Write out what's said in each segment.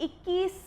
21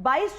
21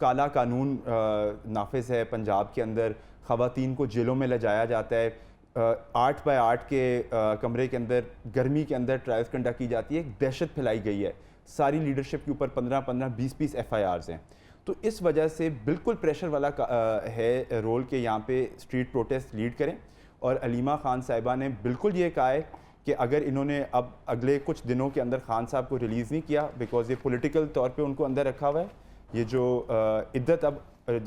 کالا قانون نافذ ہے پنجاب کے اندر، خواتین کو جیلوں میں لے جایا جاتا ہے، 8x8 کے کمرے کے اندر گرمی کے اندر ٹرائلز کنڈکٹ کی جاتی ہے، ایک دہشت پھیلائی گئی ہے، ساری لیڈرشپ کے اوپر 15 20 FIRs ہیں. تو اس وجہ سے بالکل پریشر والا ہے رول کہ یہاں پہ اسٹریٹ پروٹیسٹ لیڈ کریں. اور علیمہ خان صاحبہ نے بالکل یہ کہا ہے کہ اگر انہوں نے اب اگلے کچھ دنوں کے اندر خان صاحب کو ریلیز نہیں کیا بیکاز یہ پولیٹیکل طور پہ ان کو اندر رکھا ہوا ہے، یہ جو عدت اب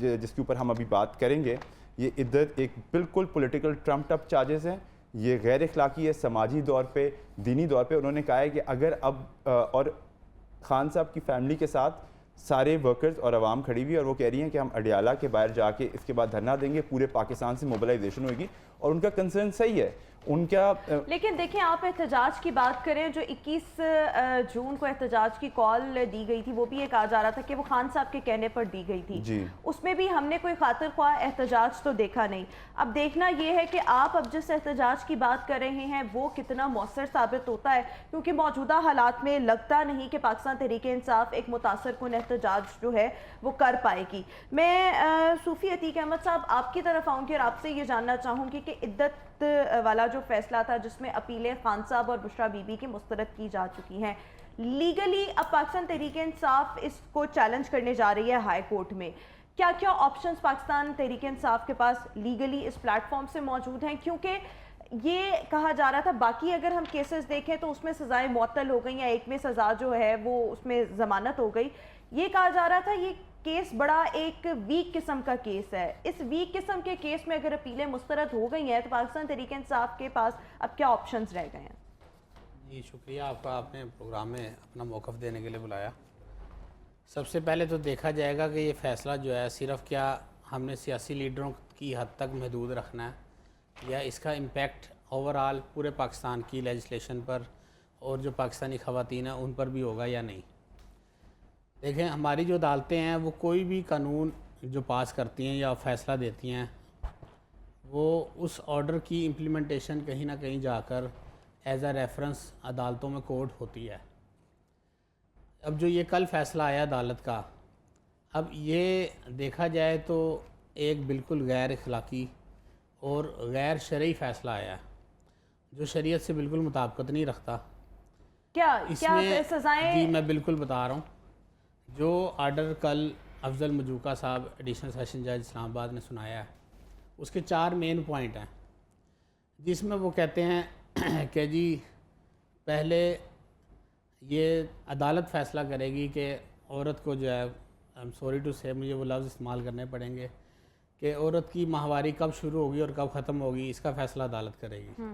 جس کے اوپر ہم ابھی بات کریں گے، یہ عدت ایک بالکل پولیٹیکل ٹرمپڈ اپ چارجز ہیں، یہ غیر اخلاقی ہے سماجی طور پہ، دینی طور پہ. انہوں نے کہا ہے کہ اگر اب اور خان صاحب کی فیملی کے ساتھ سارے ورکرز اور عوام کھڑی ہوئی اور وہ کہہ رہی ہیں کہ ہم اڈیالہ کے باہر جا کے اس کے بعد دھرنا دیں گے، پورے پاکستان سے موبلائزیشن ہوگی. اور ان کا کنسرن صحیح ہے ان کا. لیکن دیکھیں آپ احتجاج کی بات کریں، جو 21 جون کو احتجاج کی کال دی گئی تھی وہ بھی یہ کہا جا رہا تھا کہ وہ خان صاحب کے کہنے پر دی گئی تھی جی. اس میں بھی ہم نے کوئی خاطر خواہ احتجاج تو دیکھا نہیں. اب دیکھنا یہ ہے کہ آپ اب جس احتجاج کی بات کر رہے ہیں وہ کتنا مؤثر ثابت ہوتا ہے، کیونکہ موجودہ حالات میں لگتا نہیں کہ پاکستان تحریک انصاف ایک متاثر کن احتجاج جو ہے وہ کر پائے گی. میں صوفی عتیق احمد صاحب آپ کی طرف آؤں گی اور آپ سے یہ جاننا چاہوں گی کہ عدت والا جو فیصلہ تھا جس میں اپیلیں خان صاحب اور بشرا بی بی کی مسترد کی جا چکی ہیں، لیگلی اب پاکستان تحریک انصاف اس کو چیلنج کرنے جا رہی ہے ہائی کورٹ میں، کیا کیا آپشنز پاکستان تحریک انصاف کے پاس لیگلی اس پلیٹ فارم سے موجود ہیں؟ کیونکہ یہ کہا جا رہا تھا باقی اگر ہم کیسز دیکھیں تو اس میں سزائیں معطل ہو گئیں یا ایک میں سزا جو ہے وہ اس میں ضمانت ہو گئی. یہ کہا جا رہا تھا یہ کیس بڑا ایک ویک قسم کا کیس ہے. اس ویک قسم کے کیس میں اگر اپیلیں مسترد ہو گئی ہیں تو پاکستان تحریک انصاف کے پاس اب کیا آپشنز رہ گئے ہیں؟ جی شکریہ آپ کا، آپ نے پروگرام میں اپنا موقف دینے کے لیے بلایا. سب سے پہلے تو دیکھا جائے گا کہ یہ فیصلہ جو ہے صرف کیا ہم نے سیاسی لیڈروں کی حد تک محدود رکھنا ہے یا اس کا امپیکٹ اوورآل پورے پاکستان کی لیجسلیشن پر اور جو پاکستانی خواتین ہیں ان پر بھی ہوگا یا نہیں. دیکھیں ہماری جو عدالتیں ہیں وہ کوئی بھی قانون جو پاس کرتی ہیں یا فیصلہ دیتی ہیں وہ اس آرڈر کی امپلیمنٹیشن کہیں نہ کہیں جا کر ایز اے ریفرنس عدالتوں میں کورٹ ہوتی ہے. اب جو یہ کل فیصلہ آیا عدالت کا، اب یہ دیکھا جائے تو ایک بالکل غیر اخلاقی اور غیر شرعی فیصلہ آیا ہے جو شریعت سے بالکل مطابقت نہیں رکھتا. کیا اس میں سزائیں؟ جی میں بالکل بتا رہا ہوں. جو آرڈر کل افضل مجوکا صاحب ایڈیشنل سیشن جج اسلام آباد نے سنایا ہے اس کے 4 مین پوائنٹ ہیں، جس میں وہ کہتے ہیں کہ جی پہلے یہ عدالت فیصلہ کرے گی کہ عورت کو جو ہے سوری ٹو سے مجھے وہ لفظ استعمال کرنے پڑیں گے کہ عورت کی ماہواری کب شروع ہوگی اور کب ختم ہوگی، اس کا فیصلہ عدالت کرے گی.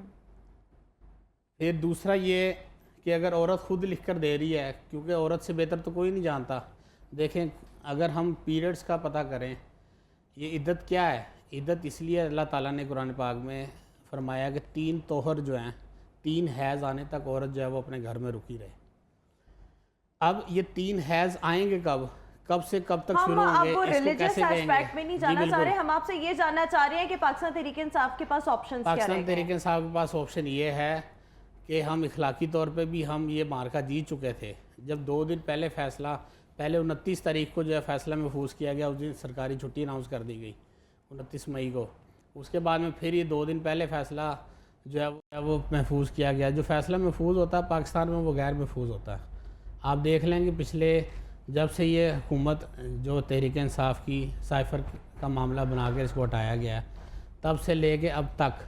پھر دوسرا یہ کہ اگر عورت خود لکھ کر دے رہی ہے، کیونکہ عورت سے بہتر تو کوئی نہیں جانتا. دیکھیں اگر ہم پیریڈز کا پتہ کریں، یہ عدت کیا ہے؟ عدت اس لیے اللہ تعالیٰ نے قرآن پاک میں فرمایا کہ 3 طہر جو ہیں، 3 حیض آنے تک عورت جو ہے وہ اپنے گھر میں رکی رہے. اب یہ 3 حیض آئیں گے کب سے کب تک شروع ہوں گے، ہم اب ریلیجس ایسپیکٹ میں نہیں جانا چاہ رہے، ہم آپ سے یہ جاننا چاہ رہے ہیں کہ پاکستان تحریک انصاف کے پاس آپشنز کیا رہے ہیں؟ پاکستان تحریک انصاف کے پاس آپشن یہ ہے کہ ہم اخلاقی طور پہ بھی ہم یہ مارکا جیت چکے تھے. جب 2 دن پہلے فیصلہ، پہلے 29 تاریخ کو جو ہے فیصلہ محفوظ کیا گیا، اس دن سرکاری چھٹی اناؤنس کر دی گئی 29 مئی کو. اس کے بعد میں پھر یہ 2 دن پہلے فیصلہ جو ہے وہ محفوظ کیا گیا. جو فیصلہ محفوظ ہوتا ہے پاکستان میں وہ غیر محفوظ ہوتا ہے. آپ دیکھ لیں کہ پچھلے جب سے یہ حکومت جو تحریک انصاف کی سائفر کا معاملہ بنا کے اس کو ہٹایا گیا تب سے لے کے اب تک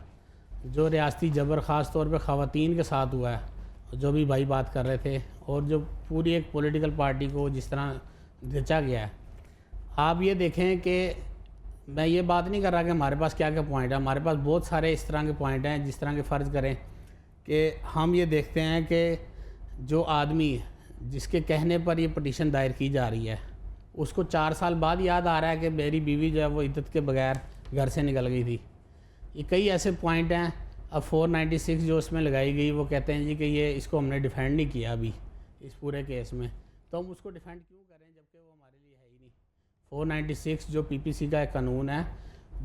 جو ریاستی جبر خاص طور پہ خواتین کے ساتھ ہوا ہے، جو بھی بھائی بات کر رہے تھے، اور جو پوری ایک پولیٹیکل پارٹی کو جس طرح دھچا گیا ہے. آپ یہ دیکھیں کہ میں یہ بات نہیں کر رہا کہ ہمارے پاس کیا کیا پوائنٹ ہے، ہمارے پاس بہت سارے اس طرح کے پوائنٹ ہیں. جس طرح کے فرض کریں کہ ہم یہ دیکھتے ہیں کہ جو آدمی جس کے کہنے پر یہ پٹیشن دائر کی جا رہی ہے اس کو 4 سال بعد یاد آ رہا ہے کہ میری بیوی جو ہے وہ عدت کے بغیر گھر سے نکل گئی تھی. یہ کئی ایسے پوائنٹ ہیں. اب 496 جو اس میں لگائی گئی وہ کہتے ہیں جی کہ یہ اس کو ہم نے ڈیفینڈ نہیں کیا ابھی اس پورے کیس میں، تو ہم اس کو ڈیفینڈ کیوں کریں جبکہ وہ ہمارے لیے ہے ہی نہیں. 496 جو PPC کا ایک قانون ہے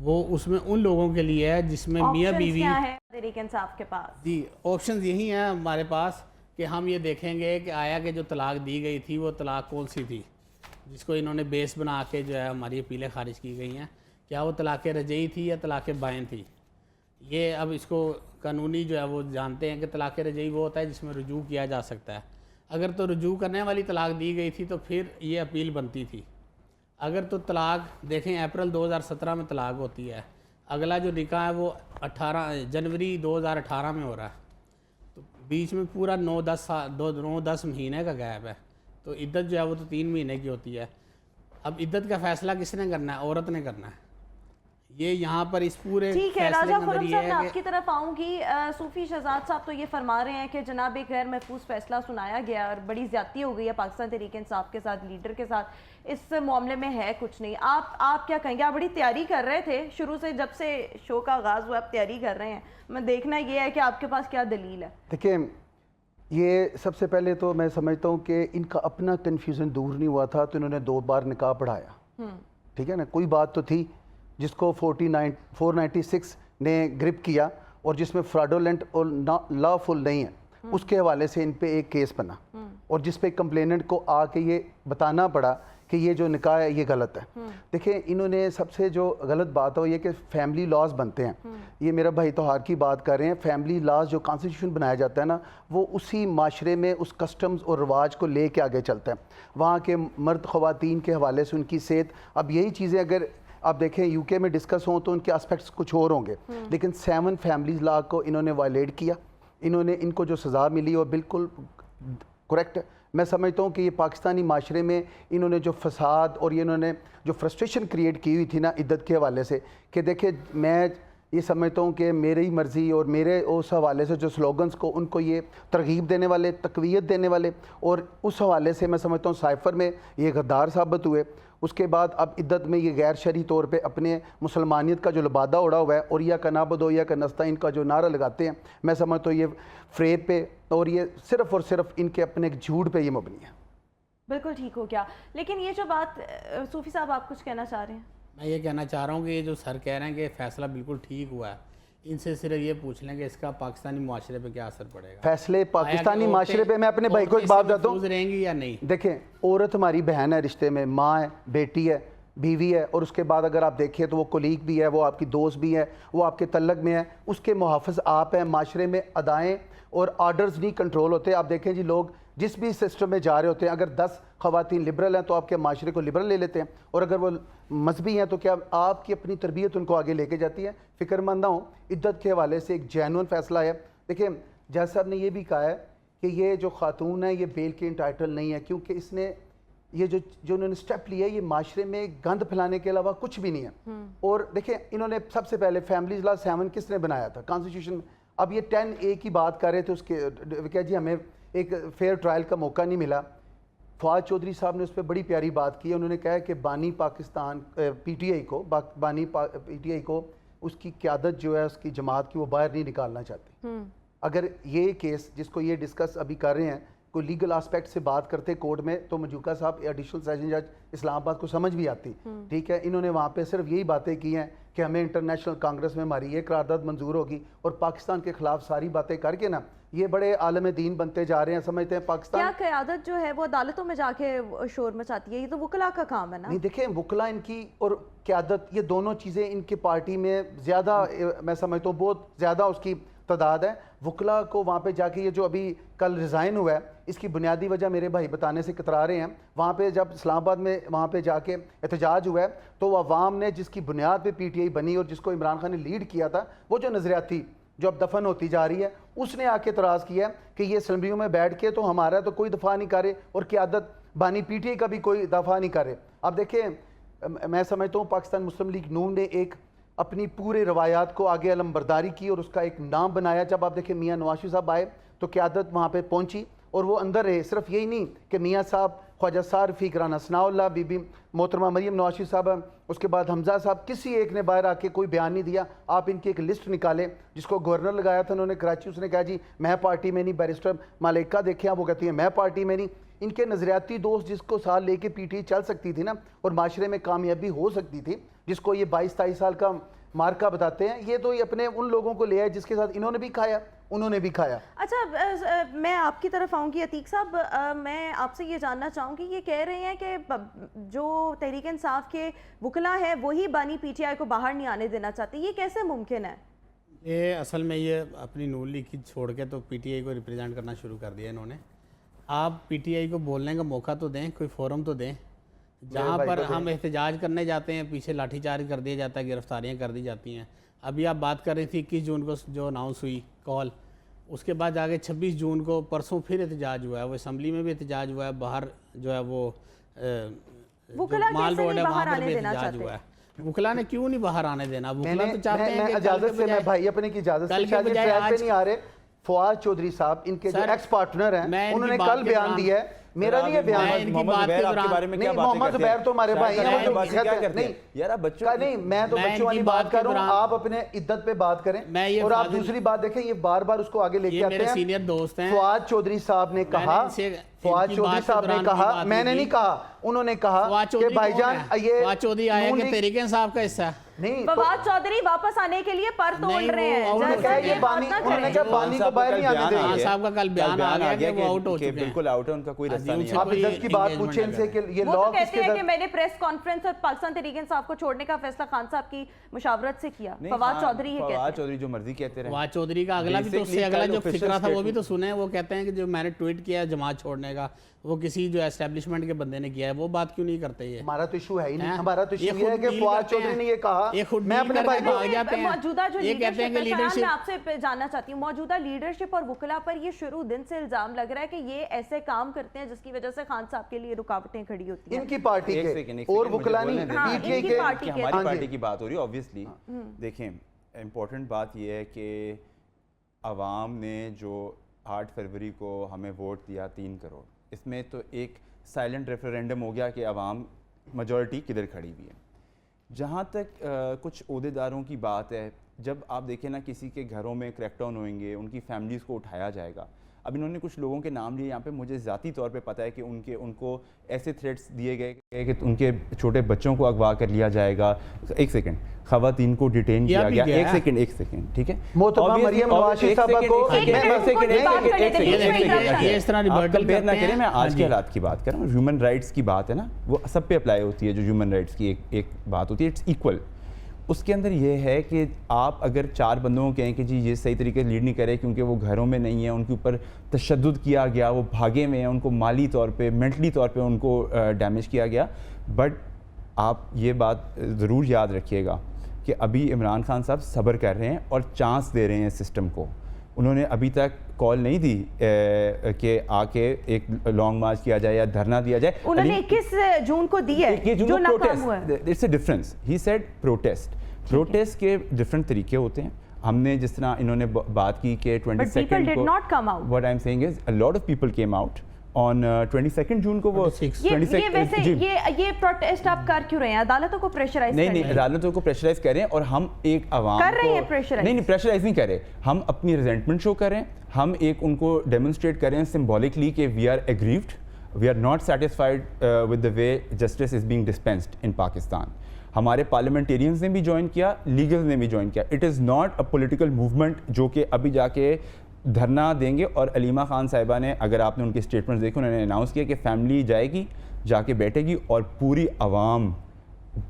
وہ اس میں ان لوگوں کے لیے ہے جس میں میاں بیوی. کیا ہے تحریک انصاف کے پاس؟ جی آپشنز یہی ہیں ہمارے پاس کہ ہم یہ دیکھیں گے کہ آیا کہ جو طلاق دی گئی تھی وہ طلاق کون سی تھی. جس کو انہوں نے بیس بنا کے جو ہے ہماری اپیلیں خارج کی گئی ہیں، کیا وہ طلاق رجعی تھی یا طلاق بائن تھی؟ یہ اب اس کو قانونی جو ہے وہ جانتے ہیں کہ طلاق رجعی وہ ہوتا ہے جس میں رجوع کیا جا سکتا ہے. اگر تو رجوع کرنے والی طلاق دی گئی تھی تو پھر یہ اپیل بنتی تھی. اگر تو طلاق دیکھیں اپریل 2017 میں طلاق ہوتی ہے، اگلا جو نکاح ہے وہ 18 جنوری 2018 میں ہو رہا ہے، تو بیچ میں پورا 9-10 مہینے کا گیپ ہے. تو عدت جو ہے وہ تو 3 مہینے کی ہوتی ہے. اب عدت کا فیصلہ کس نے کرنا ہے؟ عورت نے کرنا ہے. یہ یہاں پر اس پورے ٹھیک ہے. فیصلے راجہ کے اندر خرم یہ صاحب ہے میں کہ آپ کی طرف آؤں گی. صوفی شہزاد صاحب تو یہ فرما رہے ہیں کہ جناب ایک غیر محفوظ فیصلہ سنایا گیا اور بڑی زیادتی ہو گئی ہے پاکستان تحریک انصاف کے ساتھ، لیڈر کے ساتھ. اس معاملے میں ہے کچھ نہیں. آپ کیا کہیں گے؟ آپ بڑی تیاری کر رہے تھے شروع سے، جب سے شو کا آغاز ہوا آپ تیاری کر رہے ہیں. میں دیکھنا یہ ہے کہ آپ کے پاس کیا دلیل ہے. دیکھیں، یہ سب سے پہلے تو میں سمجھتا ہوں کہ ان کا اپنا کنفیوژن دور نہیں ہوا تھا تو انہوں نے 2 بار نکاح پڑھایا. ٹھیک ہے نا، کوئی بات تو تھی جس کو 496 نے گرپ کیا اور جس میں فراڈولنٹ اور لا فل نہیں ہے، اس کے حوالے سے ان پہ ایک کیس بنا اور جس پہ کمپلیننٹ کو آ کے یہ بتانا پڑا کہ یہ جو نکاح ہے یہ غلط ہے. دیکھیں، انہوں نے سب سے جو غلط بات ہو یہ کہ فیملی لاز بنتے ہیں. یہ میرا بھائی توہار کی بات کر رہے ہیں. فیملی لاز جو کانسٹیٹیوشن بنایا جاتا ہے نا، وہ اسی معاشرے میں اس کسٹمز اور رواج کو لے کے آگے چلتا ہے. وہاں کے مرد خواتین کے حوالے سے ان کی صحت، اب یہی چیزیں اگر آپ دیکھیں یو کے میں ڈسکس ہوں تو ان کے اسپیکٹس کچھ اور ہوں گے، لیکن 7 فیملیز لا کو انہوں نے وائلیٹ کیا. ان کو جو سزا ملی وہ بالکل کریکٹ. میں سمجھتا ہوں کہ یہ پاکستانی معاشرے میں انہوں نے جو فساد اور یہ انہوں نے جو فرسٹریشن کریٹ کی ہوئی تھی نا عدت کے حوالے سے، کہ دیکھیں میں یہ سمجھتا ہوں کہ میری مرضی اور میرے اس حوالے سے جو سلوگنز کو ان کو یہ ترغیب دینے والے، تقویت دینے والے، اور اس حوالے سے میں سمجھتا ہوں سائفر میں یہ غدار ثابت ہوئے. اس کے بعد اب عدت میں یہ غیر شرعی طور پہ اپنے مسلمانیت کا جو لبادہ اڑا ہوا ہے اور یا کا نعبدو یا کا نستعین کا جو نعرہ لگاتے ہیں، میں سمجھتا ہوں یہ فریب پہ اور یہ صرف اور صرف ان کے اپنے جھوٹ پہ یہ مبنی ہے. بالکل ٹھیک ہو گیا. لیکن یہ جو بات صوفی صاحب آپ کچھ کہنا چاہ رہے ہیں؟ میں یہ کہنا چاہ رہا ہوں کہ یہ جو سر کہہ رہے ہیں کہ فیصلہ بالکل ٹھیک ہوا ہے، ان سے صرف یہ پوچھ لیں کہ اس کا پاکستانی معاشرے پہ کیا اثر پڑے گا. فیصلے پاکستانی معاشرے پہ میں اپنے بھائی کو ایک بات بتاتا ہوں، رہیں گی یا نہیں. دیکھیں، عورت ہماری بہن ہے، رشتے میں ماں ہے، بیٹی ہے، بیوی ہے، اور اس کے بعد اگر آپ دیکھیں تو وہ کولیگ بھی ہے، وہ آپ کی دوست بھی ہے، وہ آپ کے تعلق میں ہے، اس کے محافظ آپ ہیں. معاشرے میں ادائیں اور آرڈرز نہیں کنٹرول ہوتے. آپ دیکھیں جی، لوگ جس بھی سسٹم میں جا رہے ہوتے ہیں، اگر 10 خواتین لبرل ہیں تو آپ کے معاشرے کو لبرل لے لیتے ہیں، اور اگر وہ مذہبی ہیں تو کیا آپ کی اپنی تربیت ان کو آگے لے کے جاتی ہے. فکر مند ہوں عدت کے حوالے سے ایک جینون فیصلہ ہے. دیکھیں، جج صاحب نے یہ بھی کہا ہے کہ یہ جو خاتون ہے یہ بیل کے انٹائٹل نہیں ہے، کیونکہ اس نے یہ جو انہوں نے سٹیپ لیا ہے یہ معاشرے میں گند پھیلانے کے علاوہ کچھ بھی نہیں ہے. اور دیکھیں، انہوں نے سب سے پہلے فیملیز لا 7 کس نے بنایا تھا؟ کانسٹیٹیوشن میں. اب یہ 10A کی بات کر رہے تھے، اس کے کہ جی ہمیں ایک فیئر ٹرائل کا موقع نہیں ملا. فواد چودھری صاحب نے اس پہ بڑی پیاری بات کی ہے. انہوں نے کہا کہ بانی پاکستان پی ٹی آئی کو اس کی قیادت جو ہے اس کی جماعت کی وہ باہر نہیں نکالنا چاہتے. اگر یہ کیس جس کو یہ ڈسکس ابھی کر رہے ہیں کوئی لیگل آسپیکٹ سے بات کرتے کورٹ میں تو مجوکا صاحب ایڈیشنل سیشن جج اسلام آباد کو سمجھ بھی آتی. ٹھیک ہے، انہوں نے وہاں پہ صرف یہی باتیں کی ہیں کہ ہمیں انٹرنیشنل کانگریس میں ہماری یہ قرارداد منظور ہوگی اور پاکستان کے خلاف ساری باتیں کر کے نا یہ بڑے عالم دین بنتے جا رہے ہیں. سمجھتے ہیں پاکستان کیا قیادت جو ہے وہ عدالتوں میں جا کے شور مچاتی ہے؟ یہ تو وکلا کا کام ہے نا. نہیں، دیکھیں، وکلا ان کی اور قیادت یہ دونوں چیزیں ان کی پارٹی میں زیادہ، میں سمجھتا ہوں بہت زیادہ اس کی تعداد ہے. وکلا کو وہاں پہ جا کے یہ جو ابھی کل ریزائن ہوا ہے اس کی بنیادی وجہ میرے بھائی بتانے سے کترا رہے ہیں. وہاں پہ جب اسلام آباد میں وہاں پہ جا کے احتجاج ہوا ہے تو وہ عوام نے جس کی بنیاد پہ پی ٹی آئی بنی اور جس کو عمران خان نے لیڈ کیا تھا، وہ جو نظریات تھی جو اب دفن ہوتی جا رہی ہے، اس نے آ کے اعتراض کیا کہ یہ اسمبلیوں میں بیٹھ کے تو ہمارا تو کوئی دفاع نہیں کر رہے اور قیادت بانی پی ٹی آئی کا بھی کوئی دفاع نہیں کر رہے. اب دیکھیں، میں سمجھتا ہوں پاکستان مسلم لیگ نون نے ایک اپنی پورے روایات کو آگے علم برداری کی اور اس کا ایک نام بنایا. جب آپ دیکھیں میاں نواز شریف صاحب آئے تو قیادت وہاں پہ پہنچی اور وہ اندر رہے. صرف یہی نہیں کہ میاں صاحب، خواجہ سار رفیق، رانا ثناء اللہ، بی بی محترمہ مریم نواز شریف صاحب، اس کے بعد حمزہ صاحب، کسی ایک نے باہر آ کے کوئی بیان نہیں دیا. آپ ان کی ایک لسٹ نکالیں جس کو گورنر لگایا تھا انہوں نے کراچی، اس نے کہا جی میں پارٹی میں نہیں. بیرسٹر مالکہ دیکھیں آپ، وہ کہتی ہیں میں پارٹی میں نہیں. ان کے نظریاتی دوست جس کو سال لے کے پی ٹی آئی چل سکتی تھی نا اور معاشرے میں کامیابی ہو سکتی تھی، جس کو یہ 22-23 سال کا مارکا بتاتے ہیں، یہ تو یہ اپنے ان لوگوں کو لے آئے جس کے ساتھ انہوں نے بھی کھایا، انہوں نے بھی کھایا۔ اچھا میں آپ کی طرف آؤں گی عتیق صاحب، میں آپ سے یہ جاننا چاہوں گی، یہ کہہ رہے ہیں کہ جو تحریک انصاف کے وکلاء ہیں وہی بانی پی ٹی آئی کو باہر نہیں آنے دینا چاہتے، یہ کیسے ممکن ہے؟ یہ اصل میں یہ اپنی نون لیگ کی چھوڑ کے تو پی ٹی آئی کو ریپرزینٹ کرنا شروع کر دیا انہوں نے۔ آپ پی ٹی آئی کو بولنے کا موقع تو دیں، کوئی فورم تو دیں، جہاں پر ہم احتجاج کرنے جاتے ہیں پیچھے لاٹھی چارج کر دیا جاتا ہے، گرفتاریاں کر دی جاتی ہیں۔ ابھی آپ بات کر رہی تھی 21 جون کو جو اناؤنس ہوئی کال، اس کے بعد آگے 26 جون کو پرسوں پھر احتجاج ہوا ہے، وہ اسمبلی میں بھی احتجاج ہوا ہے، باہر جو ہے وہ مال روڈ ہے وہاں پر بھی احتجاج ہوا ہے۔ وکلاء نے کیوں نہیں باہر آنے دینا؟ وکلاء تو چاہتے ہیں کہ اجازت سے، میں بھائی اپنے کی اجازت سے، شاید یہ ٹریک پہ نہیں آ رہے، فواد چودھری صاحب ان کے جو ایکس پارٹنر ہیں انہوں نے کل بیان دیا ہے، میرا نہیں ہے بیان، محمد زبیر آپ کے بارے میں کیا باتیں کرتے ہیں؟ محمد زبیر تو ہمارے بھائی ہیں، یار آپ بچوں نہیں، میں تو بچوں والی بات کر رہا ہوں، آپ اپنے عدت پہ بات کریں۔ اور آپ دوسری بات دیکھیں، یہ بار بار اس کو آگے لے کے آتے ہیں۔ سینئر دوست ہیں فواد چودھری صاحب نے کہا، فواد چودھری صاحب نے کہا، میں نے نہیں کہا، انہوں نے کہا کہ بھائی جان یہ فواد چودھری آئے کہ تحریک انصاف کا حصہ ہے۔ نہیں، فواد چودھری واپس آنے کے لیے پر توڑ رہے ہیں، انہوں نے کہا یہ بانی، انہوں نے کہا بانی کو باہر نہیں آنے دیں گے۔ صاحب کا کل بیان آ گیا کہ وہ آؤٹ ہو چکے ہیں، بالکل آؤٹ ہے، ان کا کوئی رستہ نہیں ہے۔ آپ عزت کی بات پوچھیں ان سے کہ یہ وہ تو لاء کس کہتے کے ہیں کہ میں نے پریس کانفرنس اور پاکستان تحریک انصاف کو چھوڑنے کا فیصلہ خان صاحب کی مشاورت سے کیا۔ فواد چودھری ہی کہتے ہیں، فواد چودھری جو مرضی کہتے رہے۔ فواد چودھری کا اگلا بھی تو اس سے اگلا جو فکرہ تھا وہ بھی تو سنیں، وہ کہتے ہیں کہ جو میں نے ٹویٹ کیا جماعت چھوڑنے کا وہ کسی جو اسٹیبلشمنٹ کے بندے نے کیا ہے، وہ بات کیوں نہیں کرتے؟ یہ ہمارا تو ایشو ہے ہی نہیں، ہمارا تو ایشو یہ ہے کہ فواد چودھری نے یہ کہا، میں اپنے بھائی موجودہ جو لیڈرشپ ہے، میں آپ سے جاننا چاہتی ہوں، موجودہ لیڈرشپ اور وکلاء پر یہ شروع دن سے الزام لگ رہا ہے کہ یہ ایسے کام کرتے ہیں جس کی وجہ سے خان صاحب کے لیے رکاوٹیں کھڑی ہوتی ہیں، ان کی پارٹی کے اور وکلاء نہیں، ان کی پارٹی کے، ہماری پارٹی کی بات ہو رہی ہے۔ اوبویسلی دیکھیں، امپورٹنٹ بات یہ ہے کہ عوام نے جو 8 فروری کو ہمیں ووٹ دیا 3 کروڑ، اس میں تو ایک سائلنٹ ریفرینڈم ہو گیا کہ عوام میجورٹی کدھر کھڑی ہوئی ہے۔ جہاں تک کچھ عہدیداروں کی بات ہے، جب آپ دیکھیں نا کسی کے گھروں میں کریک ڈاؤن ہوئیں گے، ان کی فیملیز کو اٹھایا جائے گا۔ اب انہوں نے کچھ لوگوں کے نام لیے یہاں پہ، مجھے ذاتی طور پہ پتہ ہے کہ ان کو ایسے تھریٹس دیے گئے کہ ان کے چھوٹے بچوں کو اغوا کر لیا جائے گا۔ ایک سیکنڈ، خواتین کو ڈیٹین کیا گیا۔ ایک سیکنڈ، ٹھیک ہے، محترمہ مریم نواز صاحبہ کو کمپیئر نہ کریں، میں آج کے حالات کی بات کر رہا ہوں۔ ہیومن رائٹس کی بات ہے نا، وہ سب پہ اپلائی ہوتی ہے، جو ہیومن رائٹس کی ایک بات ہوتی ہے، اٹس ایکول۔ اس کے اندر یہ ہے کہ آپ اگر 4 بندوں کو کہیں کہ جی یہ صحیح طریقے سے لیڈ نہیں کرے کیونکہ وہ گھروں میں نہیں ہیں، ان کے اوپر تشدد کیا گیا، وہ بھاگے میں ہیں، ان کو مالی طور پہ، مینٹلی طور پہ ان کو ڈیمیج کیا گیا، بٹ آپ یہ بات ضرور یاد رکھیے گا کہ ابھی عمران خان صاحب صبر کر رہے ہیں اور چانس دے رہے ہیں سسٹم کو۔ انہوں نے ابھی تک کال نہیں دی کہ آ کے ایک لانگ مارچ کیا جائے یا دھرنا دیا جائے۔ انہوں نے 21 جون کو دی ہے جو ناکام ہوا ہے۔ It's a difference, he said protest کے ڈفرنٹ طریقے ہوتے ہیں۔ ہم نے جس طرح انہوں نے بات کی کہ 22nd کو، what I'm saying is a lot of people came out on 22nd جون کو، وہ یہ پروٹیسٹ آپ کر کیوں رہے ہیں؟ عدالتوں کو پریشرائز نہیں، عدالتوں کو پریشرائز کر رہے ہیں، اور ہم ایک عوام کر رہے ہیں پریشرائز، نہیں پریشرائز نہیں کر رہے، ہم اپنی ریزنٹمنٹ شو کر رہے ہیں، ہم ایک ان کو ڈیمونسٹریٹ کر رہے ہیں سمبولکلی کہ we are aggrieved, we are not satisfied with the way justice is being dispensed in Pakistan. ہمارے پارلیمنٹیرینز نے بھی جوائن کیا، لیگلز نے بھی جوائن کیا۔ It is not a political movement جو کہ ابھی جا کے دھرنا دیں گے۔ اور علیمہ خان صاحبہ نے، اگر آپ نے ان کی اسٹیٹمنٹس دیکھے، انہوں نے اناؤنس کیا کہ فیملی جائے گی، جا کے بیٹھے گی، اور پوری عوام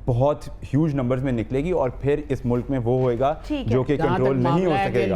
بہت ہیوج نمبرز میں نکلے گی، اور پھر اس ملک میں وہ ہوئے گا جو کہ کنٹرول نہیں ہو سکے گا۔